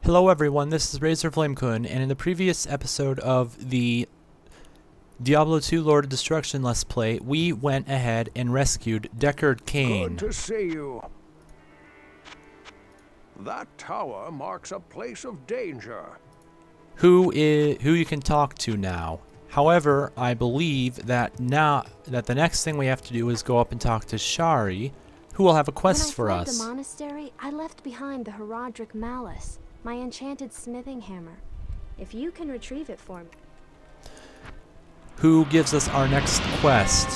Hello everyone, this is Razorflamekun, and in the previous episode of the Diablo 2 Lord of Destruction Let's Play, we went ahead and rescued Deckard Cain. Good to see you. That tower marks a place of danger. Who you can talk to now. However, I believe that now that the next thing we have to do is go up and talk to Shari, who will have a quest for us. When I fled the monastery, I left behind the Heraldric Malice, my enchanted smithing hammer. If you can retrieve it for me. Who gives us our next quest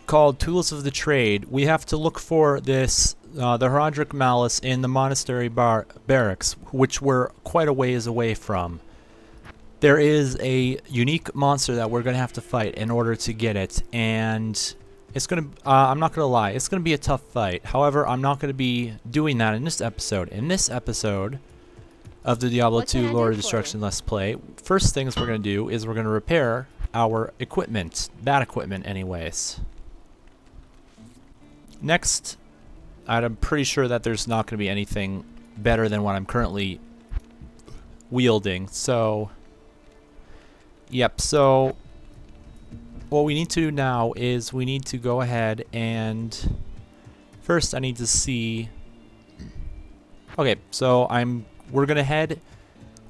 called Tools of the Trade. We have to look for this the Heraldric Malice in the monastery barracks, which we're quite a ways away from. There is a unique monster that we're going to have to fight in order to get it, and it's going to, I'm not going to lie, it's going to be a tough fight. However, I'm not going to be doing that in this episode. In this episode of the Diablo 2 Lord of Destruction Let's Play, first things we're going to do is we're going to repair our equipment. Bad equipment anyways. Next, I'm pretty sure that there's not going to be anything better than what I'm currently wielding. So, yep, so what we need to do now is we need to go ahead and first I need to see. Okay, so we're gonna head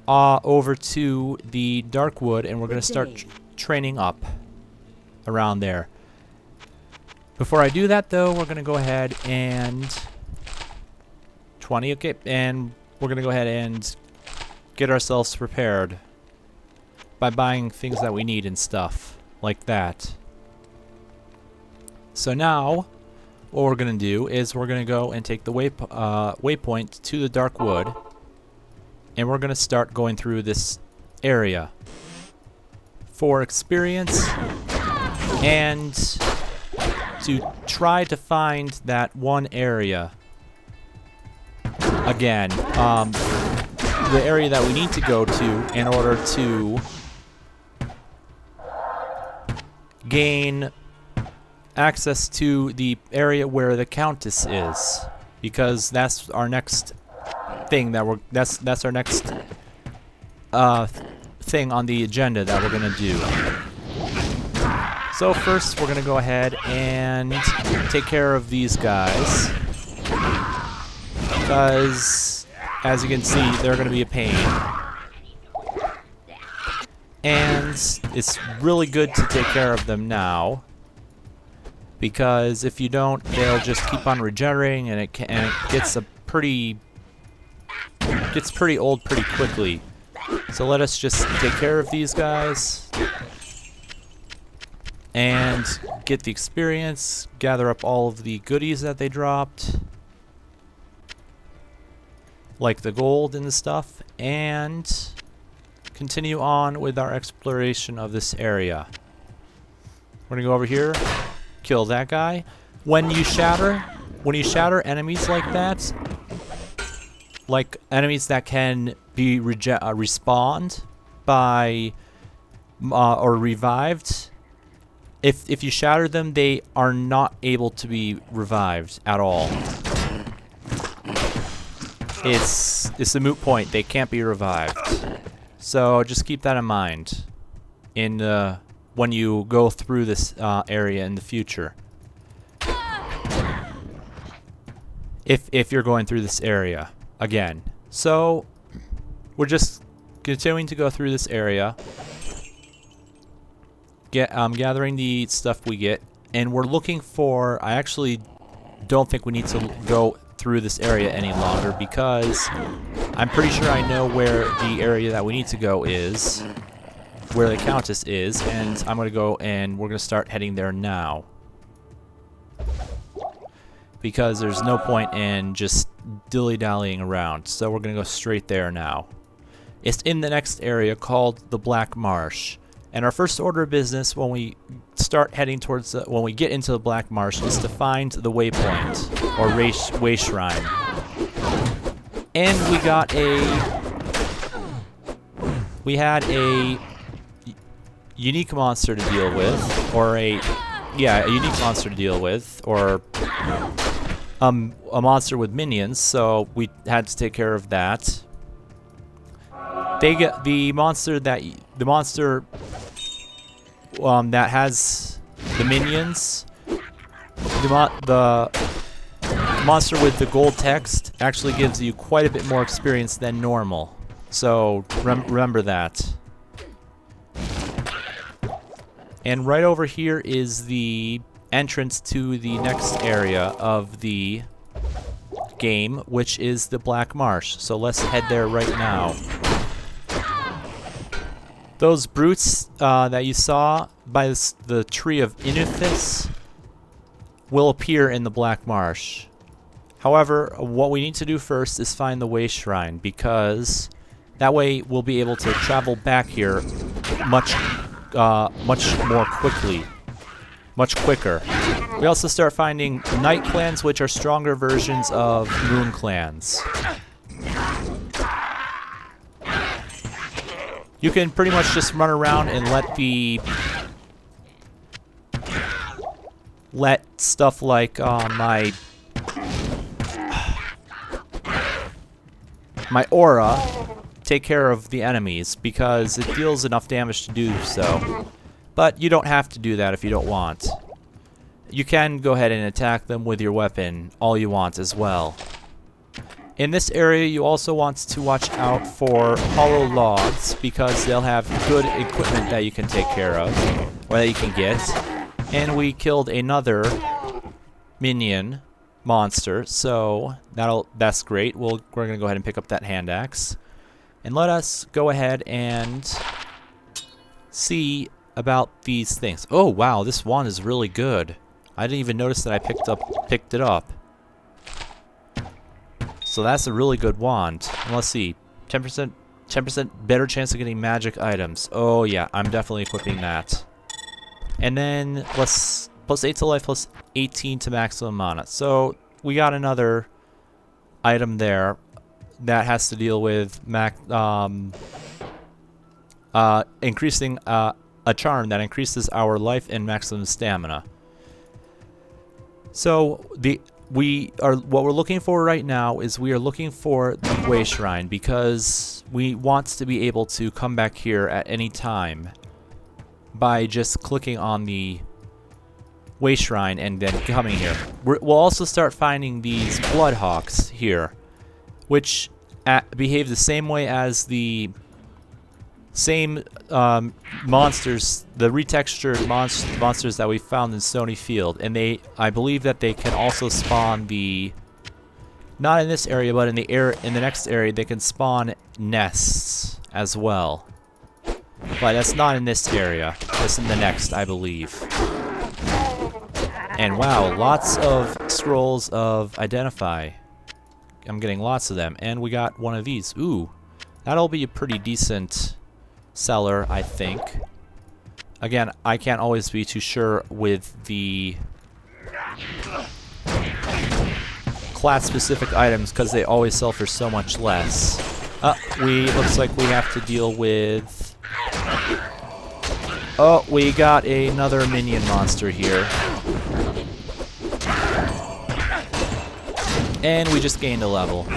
over to the Darkwood and we're gonna start training up around there. Before I do that though, we're gonna go ahead and 20. Okay, and we're gonna go ahead and get ourselves prepared by buying things that we need and stuff like that. So now what we're gonna do is we're gonna go and take the waypoint to the Darkwood, and we're gonna start going through this area for experience and to try to find that one area again, the area that we need to go to in order to gain access to the area where the Countess is, because that's our next thing that's our next thing on the agenda that we're gonna do. So first we're gonna go ahead and take care of these guys, because as you can see they're gonna be a pain. And it's really good to take care of them now, because if you don't, they'll just keep on regenerating, and it gets pretty old pretty quickly. So let us just take care of these guys and get the experience, gather up all of the goodies that they dropped, like the gold and the stuff, and continue on with our exploration of this area. We're gonna go over here, kill that guy. When you shatter enemies like that, like enemies that can be respawned by or revived, if you shatter them, they are not able to be revived at all. It's a moot point. They can't be revived. So just keep that in mind when you go through this area in the future. If you're going through this area again. So we're just continuing to go through this area, gathering the stuff we get, and we're looking for. I actually don't think we need to go through this area any longer, because I'm pretty sure I know where the area that we need to go is, where the Countess is, and I'm gonna go and we're gonna start heading there now, because there's no point in just dilly-dallying around. So we're gonna go straight there now. It's in the next area called the Black Marsh, and our first order of business when we start heading towards when we get into the Black Marsh is to find the Waypoint or Way Shrine. And we had a unique monster to deal with, or a unique monster to deal with, or a monster with minions, so we had to take care of that. they get the monster that that has the minions. The monster with the gold text actually gives you quite a bit more experience than normal. So remember that. And right over here is the entrance to the next area of the game, which is the Black Marsh. So let's head there right now. Those brutes that you saw by the tree of Inuthis will appear in the Black Marsh. However, what we need to do first is find the Way Shrine, because that way we'll be able to travel back here much more quickly. Much quicker. We also start finding night clans, which are stronger versions of moon clans. You can pretty much just run around and let stuff like my aura take care of the enemies, because it deals enough damage to do so. But you don't have to do that if you don't want. You can go ahead and attack them with your weapon all you want as well. In this area, you also want to watch out for hollow logs, because they'll have good equipment that you can take care of, or that you can get. And we killed another minion monster, so that's great. We're going to go ahead and pick up that hand axe. And let us go ahead and see about these things. Oh wow, this wand is really good. I didn't even notice that I picked it up. So that's a really good wand. And let's see, 10% better chance of getting magic items. Oh yeah, I'm definitely equipping that. And then plus 8 to life, plus 18 to maximum mana. So we got another item there that has to deal with increasing a charm that increases our life and maximum stamina. So what we're looking for right now is we are looking for the Way Shrine, because we want to be able to come back here at any time by just clicking on the Way Shrine and then coming here. We'll also start finding these Bloodhawks here, which behave the same way as the same monsters, the retextured monsters that we found in Stony Field, and I believe that they can also spawn not in this area, but in the next area they can spawn nests as well. But that's not in this area. That's in the next, I believe. And wow, lots of scrolls of identify. I'm getting lots of them, and we got one of these. Ooh, that'll be a pretty decent seller, I think. Again, I can't always be too sure with the class-specific items, because they always sell for so much less. Looks like we have to deal with... Oh, we got another minion monster here. And we just gained a level.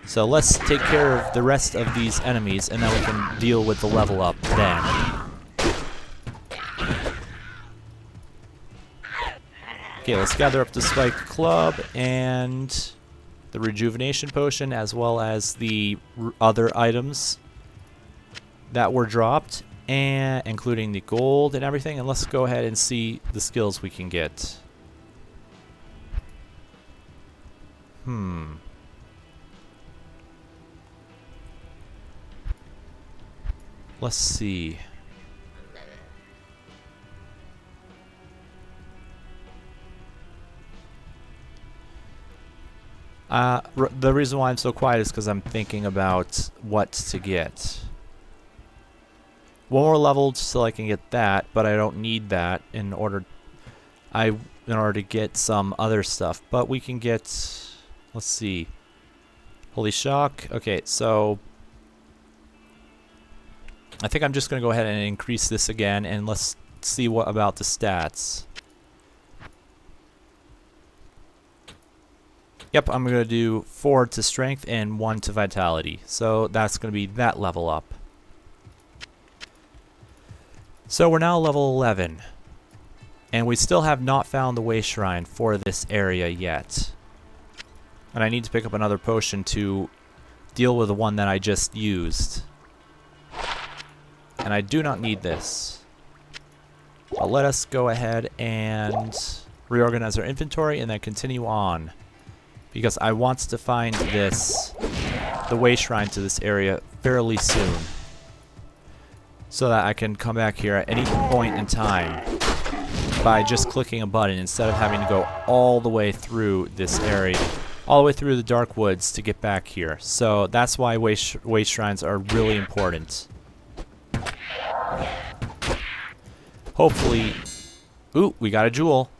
So let's take care of the rest of these enemies, and then we can deal with the level up then. Okay, let's gather up the Spike Club and the Rejuvenation Potion, as well as the other items that were dropped, and including the gold and everything. And let's go ahead and see the skills we can get. Let's see. The reason why I'm so quiet is because I'm thinking about what to get. One more level so I can get that, but I don't need that in order to get some other stuff. But we can get, let's see, Holy Shock. Okay, so I think I'm just going to go ahead and increase this again, and let's see what about the stats. Yep, I'm going to do 4 to strength and 1 to vitality. So that's going to be that level up. So we're now level 11. And we still have not found the way shrine for this area yet. And I need to pick up another potion to deal with the one that I just used. And I do not need this. But let us go ahead and reorganize our inventory and then continue on. Because I want to find the way shrine to this area fairly soon. So that I can come back here at any point in time by just clicking a button instead of having to go all the way through this area, all the way through the dark woods to get back here. So that's why way shrines are really important. Hopefully, ooh, we got a jewel.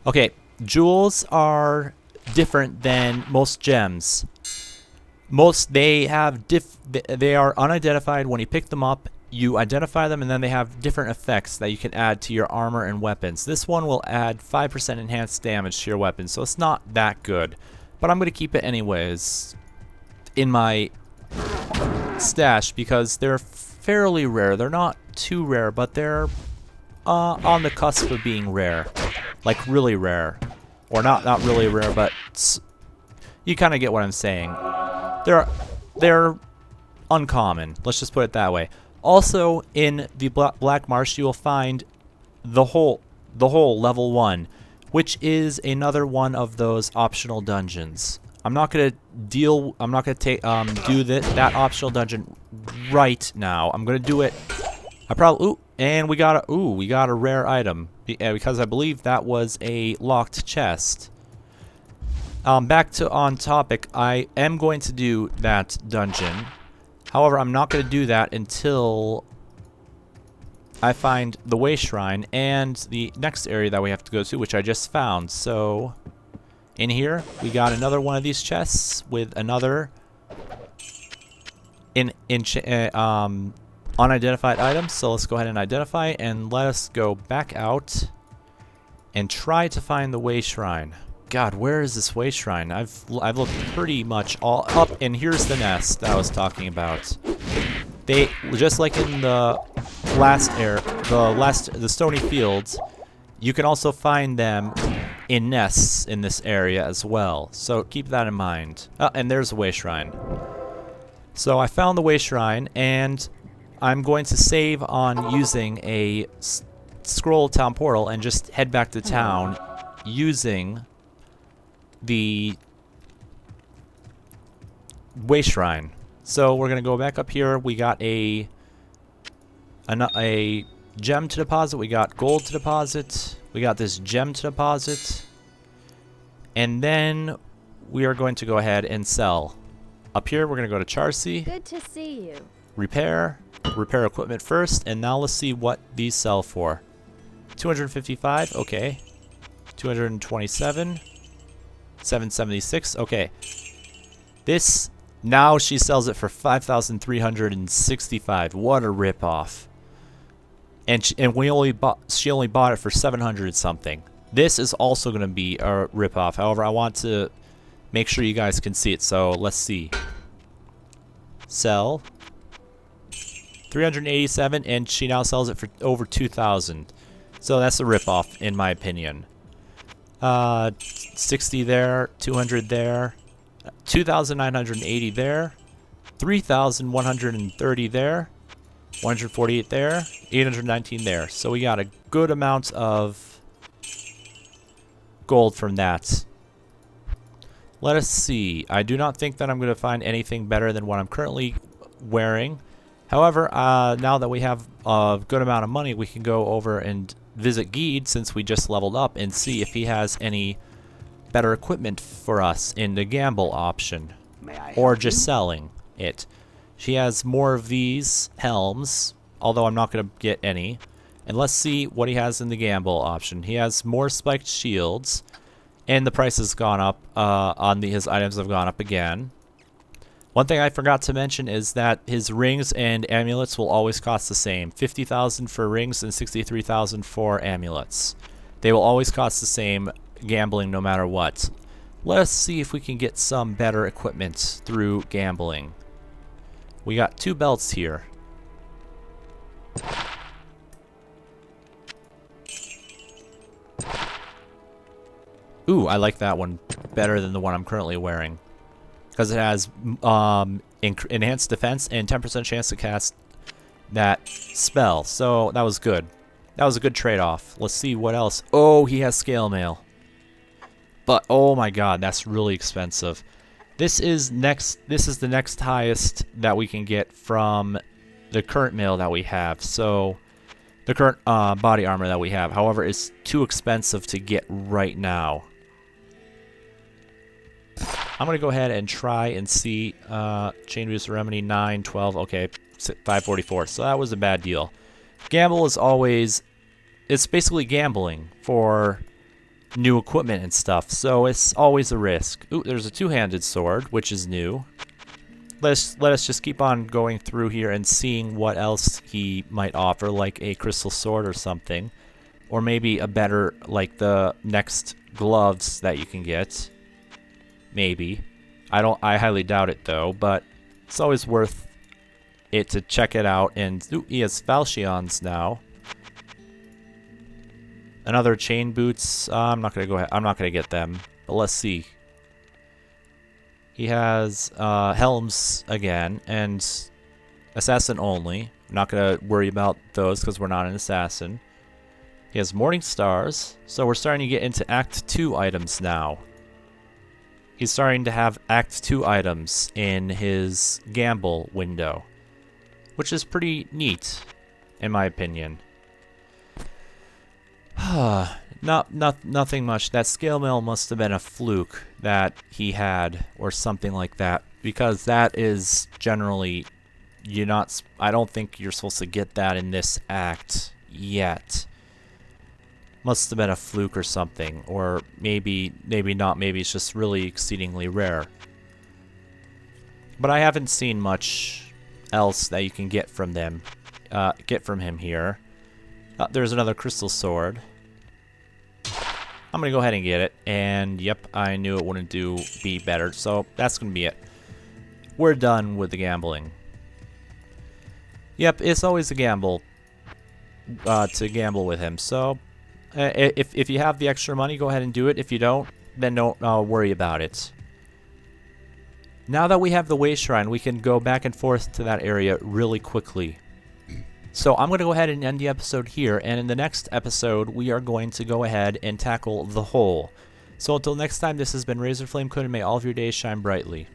Okay, jewels are different than most gems. They are unidentified when you pick them up. You identify them and then they have different effects that you can add to your armor and weapons. This one will add 5% enhanced damage to your weapon, so it's not that good. But I'm going to keep it anyways in my stash because they're fairly rare. They're not too rare, but they're on the cusp of being rare. Like really rare. Or not really rare, but you kind of get what I'm saying. They're uncommon. Let's just put it that way. Also, in the Black Marsh, you will find the whole level 1, which is another one of those optional dungeons. I'm not gonna do that optional dungeon right now. I'm gonna do it. And we got a rare item because I believe that was a locked chest. Back to on topic. I am going to do that dungeon. However, I'm not going to do that until I find the way shrine and the next area that we have to go to, which I just found. So, in here, we got another one of these chests with another unidentified item. So let's go ahead and identify and let us go back out and try to find the way shrine. God, where is this way shrine? I've looked pretty much all up, and here's the nest that I was talking about. They just like in the the stony fields, you can also find them in nests in this area as well. So keep that in mind. And there's the way shrine. So I found the way shrine, and I'm going to save on using a scroll town portal and just head back to town using the way shrine. So we're gonna go back up here. We got a gem to deposit. We got gold to deposit. We got this gem to deposit, and then we are going to go ahead and sell. Up here, we're gonna go to Charcy. Good to see you. Repair equipment first, and now let's see what these sell for. 255. Okay. 227. 776. Okay. This now she sells it for 5,365. What a ripoff. And she only bought it for 700 something. This is also going to be a ripoff. However, I want to make sure you guys can see it. So let's see. Sell 387, and she now sells it for over 2,000. So that's a ripoff in my opinion. 60 there, 200 there, 2,980 there, 3,130 there, 148 there, 819 there. So we got a good amount of gold from that. Let us see. I do not think that I'm going to find anything better than what I'm currently wearing. However, now that we have a good amount of money, we can go over and visit Geed, since we just leveled up, and see if he has any better equipment for us in the gamble option, or just selling it. She has more of these helms, although I'm not going to get any. And let's see what he has in the gamble option. He has more spiked shields, and the price has gone up on his items have gone up again. One thing I forgot to mention is that his rings and amulets will always cost the same. 50,000 for rings and 63,000 for amulets. They will always cost the same gambling no matter what. Let us see if we can get some better equipment through gambling. We got 2 belts here. Ooh, I like that one better than the one I'm currently wearing. Because it has enhanced defense and 10% chance to cast that spell. So that was good. That was a good trade-off. Let's see what else. Oh, he has scale mail. But oh my god, that's really expensive. This is the next highest that we can get from the current mail that we have. So the current body armor that we have. However, it's too expensive to get right now. I'm going to go ahead and try and see chain boost remedy 9, 12, okay, 544. So that was a bad deal. Gamble is always, it's basically gambling for new equipment and stuff, so it's always a risk. Ooh, there's a 2-handed sword, which is new. Let us just keep on going through here and seeing what else he might offer, like a crystal sword or something, or maybe a better, like the next gloves that you can get. Maybe. I highly doubt it though, but it's always worth it to check it out. And ooh, he has falchions now. Another chain boots. I'm not gonna go ahead. I'm not gonna get them. But let's see. He has helms again and assassin only. I'm not gonna worry about those because we're not an assassin. He has morning stars, so we're starting to get into Act 2 items now. He's starting to have Act 2 items in his gamble window, which is pretty neat, in my opinion. Nothing much. That scale mail must have been a fluke that he had, or something like that, because that is generally I don't think you're supposed to get that in this act yet. Must have been a fluke or something, or maybe not. Maybe it's just really exceedingly rare. But I haven't seen much else that you can get from them. Get from him here. There's another crystal sword. I'm gonna go ahead and get it, and yep, I knew it wouldn't be better, so that's gonna be it. We're done with the gambling. Yep, it's always a gamble to gamble with him, so if you have the extra money, go ahead and do it. If you don't, then don't worry about it. Now that we have the Way Shrine, we can go back and forth to that area really quickly. So I'm going to go ahead and end the episode here, and in the next episode, we are going to go ahead and tackle the hole. So until next time, this has been Razorflamekun, and may all of your days shine brightly.